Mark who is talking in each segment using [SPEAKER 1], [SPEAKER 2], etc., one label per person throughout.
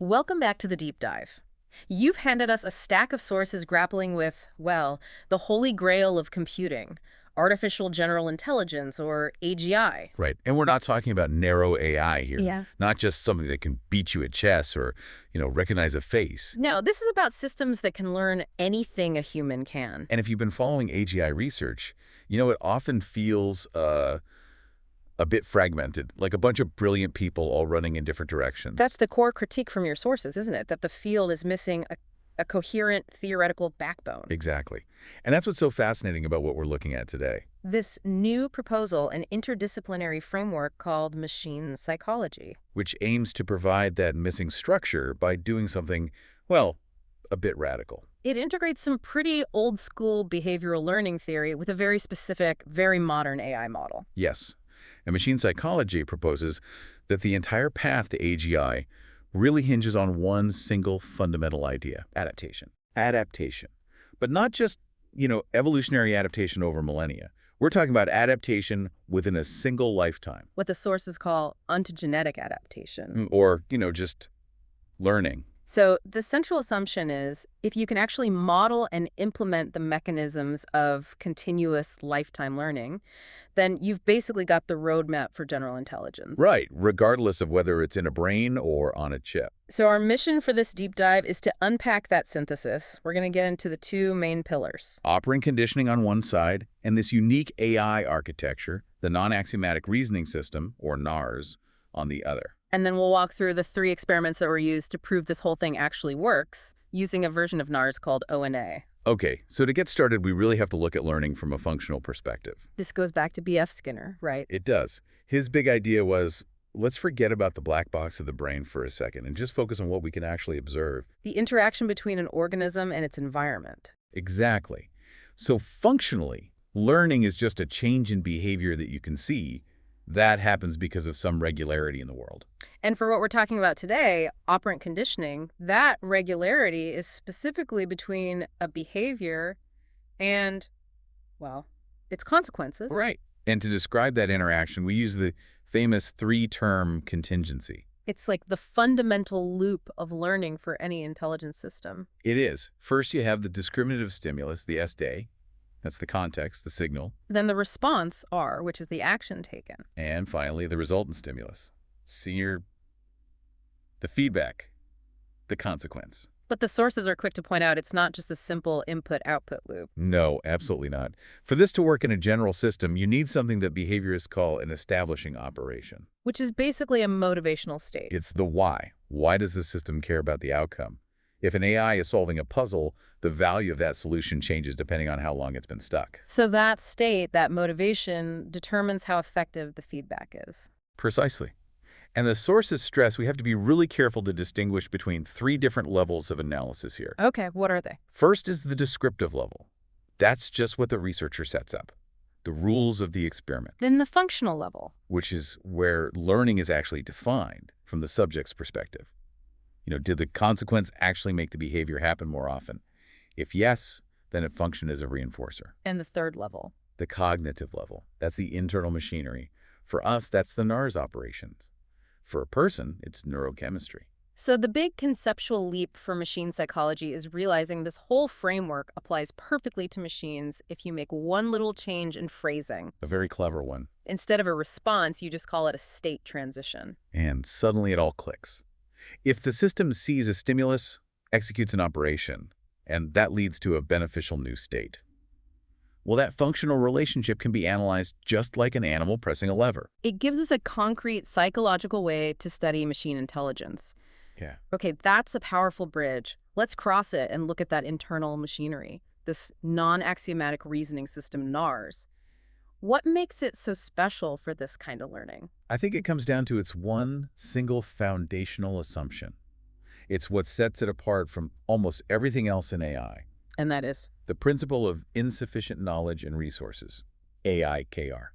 [SPEAKER 1] Welcome back to the deep dive. You've handed us a stack of sources grappling with, well, the holy grail of computing, artificial general intelligence, or AGI.
[SPEAKER 2] Right. And we're not talking about narrow AI here,
[SPEAKER 1] Yeah.
[SPEAKER 2] not just something that can beat you at chess or, recognize a face.
[SPEAKER 1] No, this is about systems that can learn anything a human can.
[SPEAKER 2] And if you've been following AGI research, it often feels a bit fragmented, like a bunch of brilliant people all running in different directions.
[SPEAKER 1] That's the core critique from your sources, isn't it? That the field is missing a coherent theoretical backbone.
[SPEAKER 2] Exactly. And that's what's so fascinating about what we're looking at today.
[SPEAKER 1] This new proposal, an interdisciplinary framework called machine psychology.
[SPEAKER 2] Which aims to provide that missing structure by doing something, well, a bit radical.
[SPEAKER 1] It integrates some pretty old-school behavioral learning theory with a very specific, very modern AI model.
[SPEAKER 2] Yes. And machine psychology proposes that the entire path to AGI really hinges on one single fundamental idea.
[SPEAKER 1] Adaptation.
[SPEAKER 2] Adaptation. But not just, evolutionary adaptation over millennia. We're talking about adaptation within a single lifetime.
[SPEAKER 1] What the sources call ontogenetic adaptation.
[SPEAKER 2] Or, just learning.
[SPEAKER 1] So the central assumption is if you can actually model and implement the mechanisms of continuous lifetime learning, then you've basically got the roadmap for general intelligence.
[SPEAKER 2] Right, regardless of whether it's in a brain or on a chip.
[SPEAKER 1] So our mission for this deep dive is to unpack that synthesis. We're going to get into the two main pillars.
[SPEAKER 2] Operant conditioning on one side, and this unique AI architecture, the non-axiomatic reasoning system, or NARS, on the other.
[SPEAKER 1] And then we'll walk through the 3 experiments that were used to prove this whole thing actually works, using a version of NARS called ONA.
[SPEAKER 2] Okay, so to get started, we really have to look at learning from a functional perspective.
[SPEAKER 1] This goes back to B.F. Skinner, right?
[SPEAKER 2] It does. His big idea was, let's forget about the black box of the brain for a second and just focus on what we can actually observe.
[SPEAKER 1] The interaction between an organism and its environment.
[SPEAKER 2] Exactly. So functionally, learning is just a change in behavior that you can see. That happens because of some regularity in the world.
[SPEAKER 1] And for what we're talking about today, operant conditioning, that regularity is specifically between a behavior and, well, its consequences.
[SPEAKER 2] Right. And to describe that interaction, we use the famous 3-term contingency.
[SPEAKER 1] It's like the fundamental loop of learning for any intelligent system.
[SPEAKER 2] It is. First, you have the discriminative stimulus, the S-day. That's the context, the signal.
[SPEAKER 1] Then the response, R, which is the action taken.
[SPEAKER 2] And finally, the resultant stimulus. The feedback, the consequence.
[SPEAKER 1] But the sources are quick to point out it's not just a simple input-output loop.
[SPEAKER 2] No, absolutely not. For this to work in a general system, you need something that behaviorists call an establishing operation.
[SPEAKER 1] Which is basically a motivational state.
[SPEAKER 2] It's the why. Why does the system care about the outcome? If an AI is solving a puzzle, the value of that solution changes depending on how long it's been stuck.
[SPEAKER 1] So that state, that motivation, determines how effective the feedback is.
[SPEAKER 2] Precisely. And the sources stress we have to be really careful to distinguish between 3 different levels of analysis here.
[SPEAKER 1] Okay, what are they?
[SPEAKER 2] First is the descriptive level. That's just what the researcher sets up, the rules of the experiment.
[SPEAKER 1] Then the functional level.
[SPEAKER 2] Which is where learning is actually defined from the subject's perspective. Did the consequence actually make the behavior happen more often? If yes, then it functioned as a reinforcer.
[SPEAKER 1] And the third level.
[SPEAKER 2] The cognitive level. That's the internal machinery. For us, that's the NARS operations. For a person, it's neurochemistry.
[SPEAKER 1] So the big conceptual leap for machine psychology is realizing this whole framework applies perfectly to machines if you make one little change in phrasing.
[SPEAKER 2] A very clever one.
[SPEAKER 1] Instead of a response, you just call it a state transition.
[SPEAKER 2] And suddenly it all clicks. If the system sees a stimulus, executes an operation, and that leads to a beneficial new state, well, that functional relationship can be analyzed just like an animal pressing a lever.
[SPEAKER 1] It gives us a concrete psychological way to study machine intelligence.
[SPEAKER 2] Yeah.
[SPEAKER 1] Okay, that's a powerful bridge. Let's cross it and look at that internal machinery, this non-axiomatic reasoning system, NARS. What makes it so special for this kind of learning?
[SPEAKER 2] I think it comes down to its one single foundational assumption. It's what sets it apart from almost everything else in AI.
[SPEAKER 1] And that is?
[SPEAKER 2] The principle of insufficient knowledge and resources, AIKR.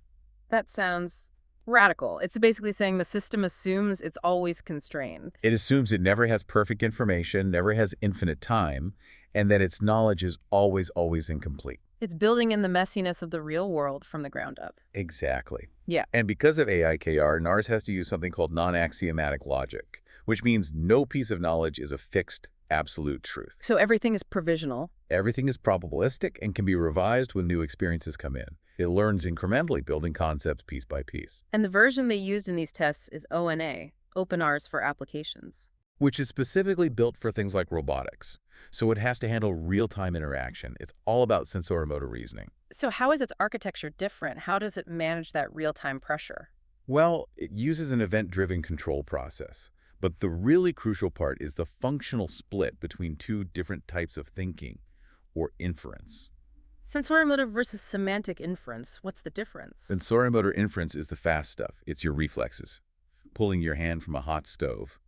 [SPEAKER 1] That sounds radical. It's basically saying the system assumes it's always constrained.
[SPEAKER 2] It assumes it never has perfect information, never has infinite time, and that its knowledge is always incomplete.
[SPEAKER 1] It's building in the messiness of the real world from the ground up.
[SPEAKER 2] Exactly.
[SPEAKER 1] Yeah.
[SPEAKER 2] And because of AIKR, NARS has to use something called non-axiomatic logic, which means no piece of knowledge is a fixed, absolute truth.
[SPEAKER 1] So everything is provisional.
[SPEAKER 2] Everything is probabilistic and can be revised when new experiences come in. It learns incrementally, building concepts piece by piece,
[SPEAKER 1] And the version they used in these tests is ONA, OpenR's for applications.
[SPEAKER 2] which is specifically built for things like robotics. So it has to handle real-time interaction. It's all about sensoromotor reasoning.
[SPEAKER 1] So how is its architecture different? How does it manage that real-time pressure?
[SPEAKER 2] Well, it uses an event-driven control process. But the really crucial part is the functional split between two different types of thinking, or inference.
[SPEAKER 1] Sensorimotor versus semantic inference. What's the difference?
[SPEAKER 2] Sensorimotor inference is the fast stuff. It's your reflexes, pulling your hand from a hot stove.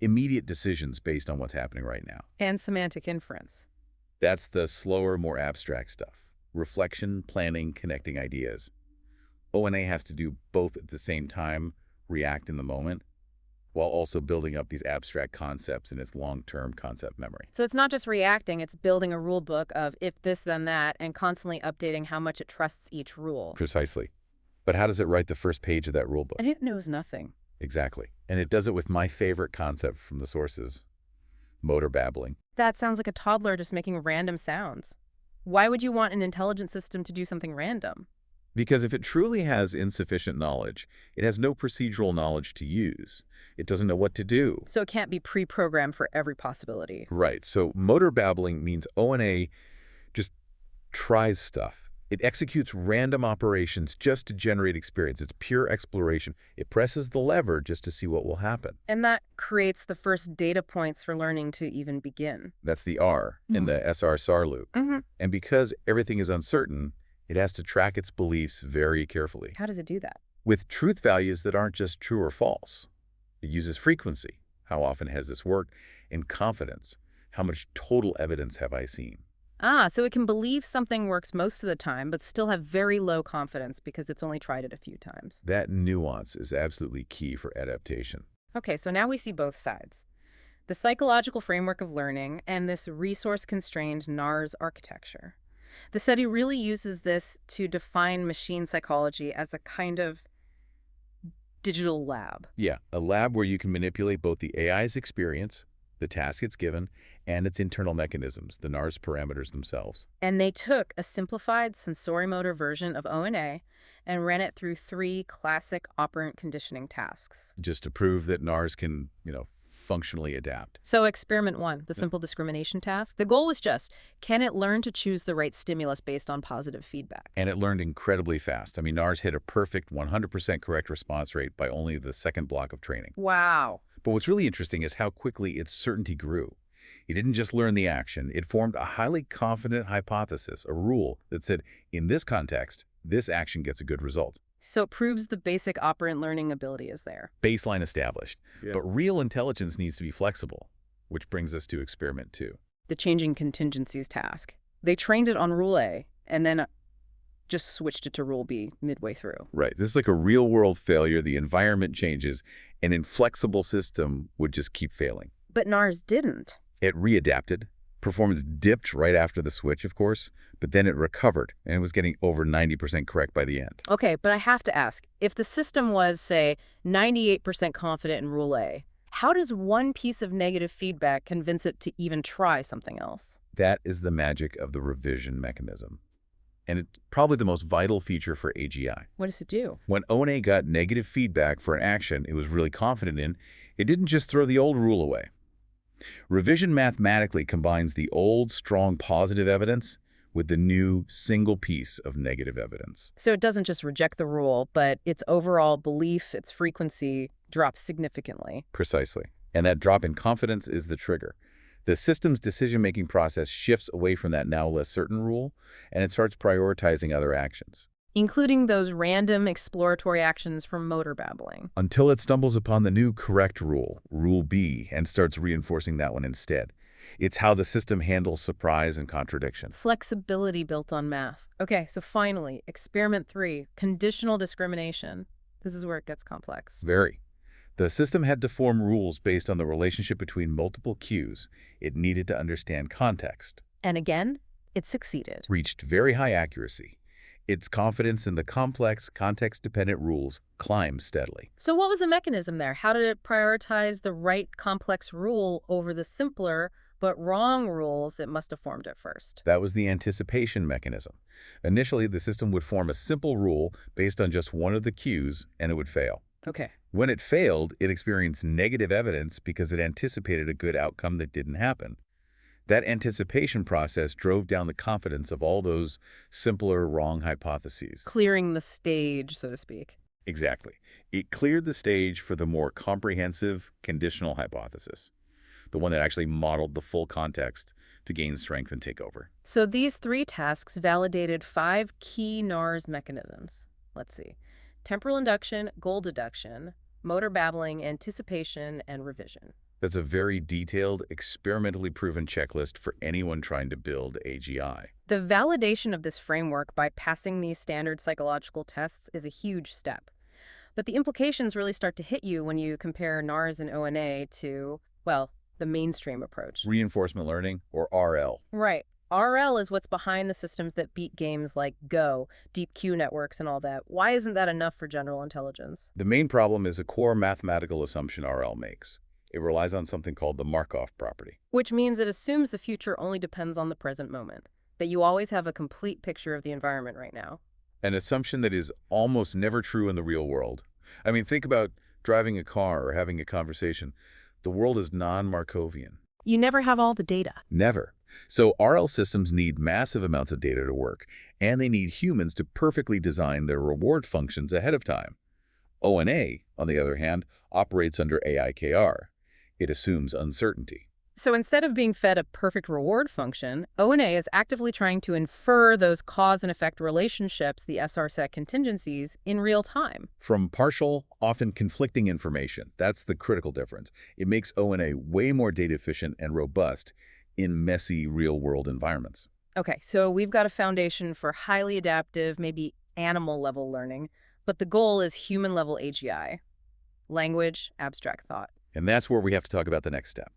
[SPEAKER 2] Immediate decisions based on what's happening right now.
[SPEAKER 1] And semantic inference.
[SPEAKER 2] That's the slower, more abstract stuff. Reflection, planning, connecting ideas. ONA has to do both at the same time, react in the moment, while also building up these abstract concepts in its long-term concept memory.
[SPEAKER 1] So it's not just reacting, it's building a rule book of if this, then that, and constantly updating how much it trusts each rule.
[SPEAKER 2] Precisely. But how does it write the first page of that rule book?
[SPEAKER 1] And it knows nothing.
[SPEAKER 2] Exactly. And it does it with my favorite concept from the sources, motor babbling.
[SPEAKER 1] That sounds like a toddler just making random sounds. Why would you want an intelligent system to do something random?
[SPEAKER 2] Because if it truly has insufficient knowledge, it has no procedural knowledge to use. It doesn't know what to do.
[SPEAKER 1] So it can't be pre-programmed for every possibility.
[SPEAKER 2] Right. So motor babbling means ONA just tries stuff. It executes random operations just to generate experience. It's pure exploration. It presses the lever just to see what will happen.
[SPEAKER 1] And that creates the first data points for learning to even begin.
[SPEAKER 2] That's the R in the SR-SAR loop.
[SPEAKER 1] Mm-hmm.
[SPEAKER 2] And because everything is uncertain, it has to track its beliefs very carefully.
[SPEAKER 1] How does it do that?
[SPEAKER 2] With truth values that aren't just true or false. It uses frequency. How often has this worked? And confidence. How much total evidence have I seen?
[SPEAKER 1] So it can believe something works most of the time, but still have very low confidence because it's only tried it a few times.
[SPEAKER 2] That nuance is absolutely key for adaptation.
[SPEAKER 1] Okay, so now we see both sides. The psychological framework of learning and this resource-constrained NARS architecture. The study really uses this to define machine psychology as a kind of digital lab.
[SPEAKER 2] Yeah, a lab where you can manipulate both the AI's experience, the task it's given, and its internal mechanisms, the NARS parameters themselves.
[SPEAKER 1] And they took a simplified sensorimotor version of ONA and ran it through 3 classic operant conditioning tasks.
[SPEAKER 2] Just to prove that NARS can, functionally adapt.
[SPEAKER 1] So experiment 1, the simple discrimination task. The goal was just, can it learn to choose the right stimulus based on positive feedback?
[SPEAKER 2] And it learned incredibly fast. I mean, NARS hit a perfect 100% correct response rate by only the second block of training.
[SPEAKER 1] Wow.
[SPEAKER 2] But what's really interesting is how quickly its certainty grew. It didn't just learn the action, it formed a highly confident hypothesis, a rule that said, in this context, this action gets a good result.
[SPEAKER 1] So it proves the basic operant learning ability is there.
[SPEAKER 2] Baseline established.
[SPEAKER 1] Yeah.
[SPEAKER 2] But real intelligence needs to be flexible, which brings us to experiment 2.
[SPEAKER 1] The changing contingencies task. They trained it on Rule A and then just switched it to Rule B midway through.
[SPEAKER 2] Right. This is like a real-world failure. The environment changes. An inflexible system would just keep failing.
[SPEAKER 1] But NARS didn't.
[SPEAKER 2] It readapted. Performance dipped right after the switch, of course, but then it recovered, and it was getting over 90% correct by the end.
[SPEAKER 1] Okay, but I have to ask, if the system was, say, 98% confident in Rule A, how does one piece of negative feedback convince it to even try something else?
[SPEAKER 2] That is the magic of the revision mechanism. And it's probably the most vital feature for AGI.
[SPEAKER 1] What does it do?
[SPEAKER 2] When ONA got negative feedback for an action it was really confident in, it didn't just throw the old rule away. Revision mathematically combines the old, strong positive evidence with the new single piece of negative evidence.
[SPEAKER 1] So it doesn't just reject the rule, but its overall belief, its frequency, drops significantly.
[SPEAKER 2] Precisely. And that drop in confidence is the trigger. The system's decision-making process shifts away from that now less certain rule, and it starts prioritizing other actions.
[SPEAKER 1] Including those random exploratory actions from motor babbling.
[SPEAKER 2] Until it stumbles upon the new correct rule, Rule B, and starts reinforcing that one instead. It's how the system handles surprise and contradiction.
[SPEAKER 1] Flexibility built on math. Okay, so finally, experiment 3, conditional discrimination. This is where it gets complex.
[SPEAKER 2] Very. The system had to form rules based on the relationship between multiple cues. It needed to understand context.
[SPEAKER 1] And again, it succeeded.
[SPEAKER 2] Reached very high accuracy. Its confidence in the complex, context-dependent rules climbs steadily.
[SPEAKER 1] So what was the mechanism there? How did it prioritize the right complex rule over the simpler but wrong rules it must have formed at first?
[SPEAKER 2] That was the anticipation mechanism. Initially, the system would form a simple rule based on just one of the cues, and it would fail.
[SPEAKER 1] Okay.
[SPEAKER 2] When it failed, it experienced negative evidence because it anticipated a good outcome that didn't happen. That anticipation process drove down the confidence of all those simpler wrong hypotheses.
[SPEAKER 1] Clearing the stage, so to speak.
[SPEAKER 2] Exactly. It cleared the stage for the more comprehensive conditional hypothesis, the one that actually modeled the full context to gain strength and take over.
[SPEAKER 1] So these three tasks validated five key NARS mechanisms. Let's see. Temporal induction, goal deduction, motor babbling, anticipation, and revision.
[SPEAKER 2] That's a very detailed, experimentally proven checklist for anyone trying to build AGI.
[SPEAKER 1] The validation of this framework by passing these standard psychological tests is a huge step. But the implications really start to hit you when you compare NARS and ONA to, well, the mainstream approach.
[SPEAKER 2] Reinforcement learning, or RL.
[SPEAKER 1] Right. RL is what's behind the systems that beat games like Go, deep Q networks, and all that. Why isn't that enough for general intelligence?
[SPEAKER 2] The main problem is a core mathematical assumption RL makes. It relies on something called the Markov property.
[SPEAKER 1] Which means it assumes the future only depends on the present moment, that you always have a complete picture of the environment right now.
[SPEAKER 2] An assumption that is almost never true in the real world. I mean, think about driving a car or having a conversation. The world is non-Markovian.
[SPEAKER 1] You never have all the data.
[SPEAKER 2] Never. So RL systems need massive amounts of data to work, and they need humans to perfectly design their reward functions ahead of time. ONA, on the other hand, operates under AIKR. It assumes uncertainty.
[SPEAKER 1] So instead of being fed a perfect reward function, ONA is actively trying to infer those cause and effect relationships, the SR set contingencies, in real time.
[SPEAKER 2] From partial, often conflicting information, that's the critical difference. It makes ONA way more data efficient and robust in messy real-world environments.
[SPEAKER 1] Okay, so we've got a foundation for highly adaptive, maybe animal-level learning, but the goal is human-level AGI. Language, abstract thought.
[SPEAKER 2] And that's where we have to talk about the next step.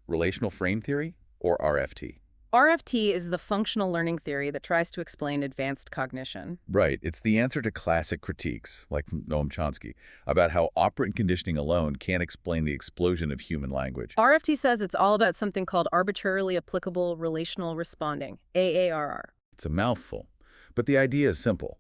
[SPEAKER 2] Relational frame theory, or RFT?
[SPEAKER 1] RFT is the functional learning theory that tries to explain advanced cognition.
[SPEAKER 2] Right. It's the answer to classic critiques, like from Noam Chomsky, about how operant conditioning alone can't explain the explosion of human language.
[SPEAKER 1] RFT says it's all about something called arbitrarily applicable relational responding, AARR.
[SPEAKER 2] It's a mouthful, but the idea is simple.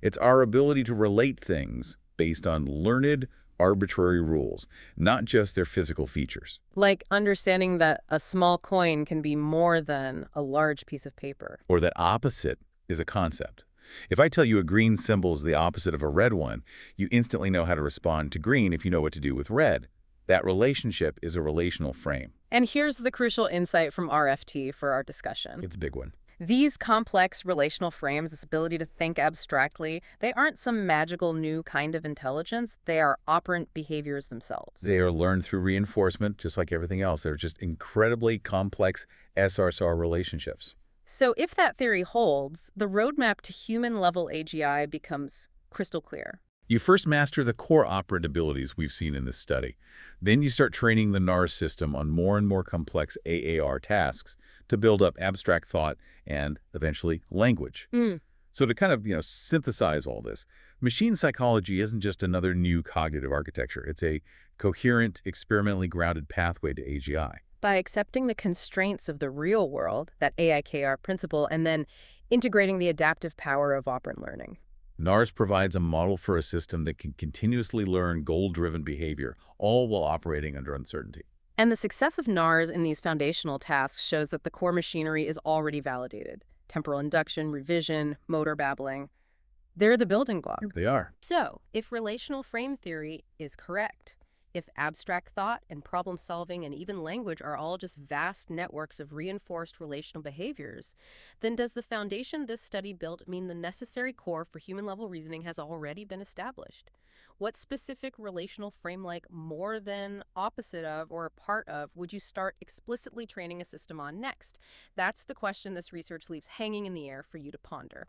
[SPEAKER 2] It's our ability to relate things based on learned, arbitrary rules, not just their physical features.
[SPEAKER 1] Like understanding that a small coin can be more than a large piece of paper.
[SPEAKER 2] Or that opposite is a concept. If I tell you a green symbol is the opposite of a red one, you instantly know how to respond to green if you know what to do with red. That relationship is a relational frame.
[SPEAKER 1] And here's the crucial insight from RFT for our discussion.
[SPEAKER 2] It's a big one.
[SPEAKER 1] These complex relational frames, this ability to think abstractly, they aren't some magical new kind of intelligence. They are operant behaviors themselves.
[SPEAKER 2] They are learned through reinforcement, just like everything else. They're just incredibly complex SR-SR relationships.
[SPEAKER 1] So if that theory holds, the roadmap to human-level AGI becomes crystal clear.
[SPEAKER 2] You first master the core operant abilities we've seen in this study. Then you start training the NARS system on more and more complex AAR tasks to build up abstract thought and, eventually, language. So to kind of, synthesize all this, machine psychology isn't just another new cognitive architecture. It's a coherent, experimentally grounded pathway to AGI.
[SPEAKER 1] By accepting the constraints of the real world, that AIKR principle, and then integrating the adaptive power of operant learning.
[SPEAKER 2] NARS provides a model for a system that can continuously learn goal-driven behavior, all while operating under uncertainty.
[SPEAKER 1] And the success of NARS in these foundational tasks shows that the core machinery is already validated. Temporal induction, revision, motor babbling. They're the building blocks.
[SPEAKER 2] They are.
[SPEAKER 1] So, if relational frame theory is correct, if abstract thought and problem solving and even language are all just vast networks of reinforced relational behaviors, then does the foundation this study built mean the necessary core for human-level reasoning has already been established? What specific relational frame, like more than, opposite of, or a part of, would you start explicitly training a system on next? That's the question this research leaves hanging in the air for you to ponder.